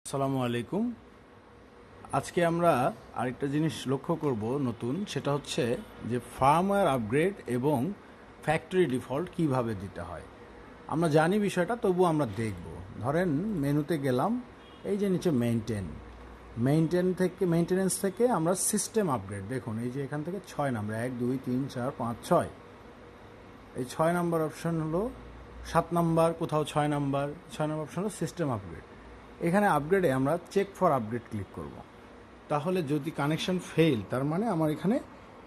আসসালামু আলাইকুম। আজকে আমরা আরেকটা জিনিস লক্ষ্য করব নতুন, সেটা হচ্ছে যে ফার্মওয়্যার আপগ্রেড এবং ফ্যাক্টরি ডিফল্ট কিভাবে দিতে হয়। আমরা জানি বিষয়টা, তবু আমরা দেখব। ধরেন মেনুতে গেলাম, এই যে নিচে মেইনটেনেন্স থেকে আমরা সিস্টেম আপগ্রেড, দেখুন এই যে এখান থেকে 6 নাম্বার 1 2 3 4 5 6, এই 6 নাম্বার অপশন হলো 7 নাম্বার, কোথাও 6 নাম্বার অপশন হলো সিস্টেম আপগ্রেড। এখানে আপগ্রেডে আমরা চেক ফর আপগ্রেড ক্লিক করব। তাহলে যদি কানেকশন ফেল, তার মানে আমার এখানে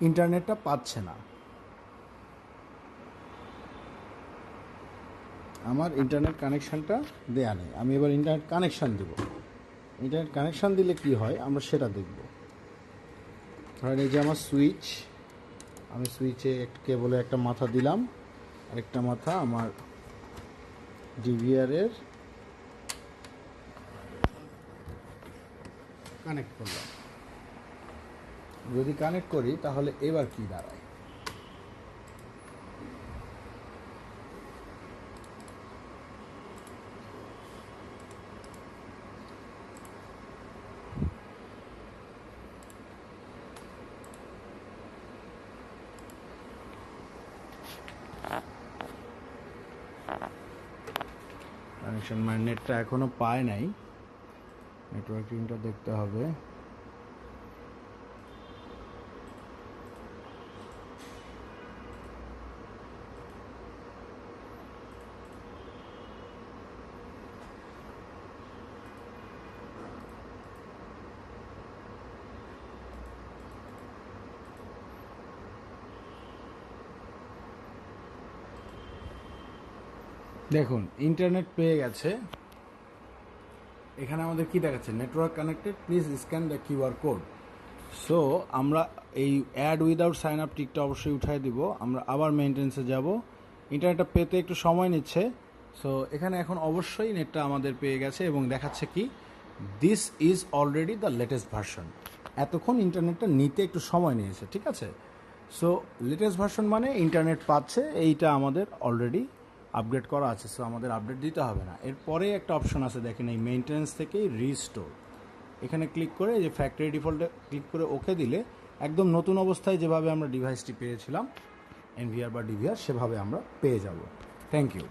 ইন্টারনেটটা পাচ্ছে না, আমার ইন্টারনেট কানেকশনটা দেয়া নেই। আমি এবার ইন্টারনেট কানেকশন দেব। ইন্টারনেট কানেকশন দিলে কি হয় আমরা সেটা দেখব। ধরেন এই যে আমার সুইচ, আমি সুইচে কেবলে একটা মাথা দিলাম, আরেকটা মাথা আমার ডিভিআরের কানেক্ট করলাম। যদি কানেক্ট করি তাহলে এবার কি দাঁড়ায়, কানেকশন মানে নেটটা এখনো পায় নাই, নেটওয়ার্কিংটা দেখতে হবে। দেখুন ইন্টারনেট পেয়ে গেছে। এখানে আমাদের কি দেখাচ্ছে, network connected, please scan the QR code. So আমরা এই অ্যাড উইদাউট সাইন আপ টিকটা অবশ্যই উঠাই দিব। আমরা আবার মেইনটেন্সে যাব। ইন্টারনেটটা পেতে একটু সময় নিচ্ছে। সো এখানে এখন অবশ্যই নেটটা আমাদের পেয়ে গেছে এবং দেখাচ্ছে কি, this is already the latest version. এতক্ষণ ইন্টারনেটটা নিতে একটু সময় নিয়েছে, ঠিক আছে। সো লেটেস্ট ভার্সন মানে ইন্টারনেট পাচ্ছে, এইটা আমাদের অলরেডি আপগ্রেড করা আছে। সো আমাদের আপডেট দিতে হবে না। এরপরে একটা অপশন আছে, দেখেন এই মেইনটেনেন্স থেকেই রিস্টোর, এখানে ক্লিক করে যে ফ্যাক্টরি ডিফল্টে ক্লিক করে ওকে দিলে একদম নতুন অবস্থায় যেভাবে আমরা ডিভাইসটি পেয়েছিলাম এনভিআর বা ডিভিআর, সেভাবে আমরা পেয়ে যাব। Thank you.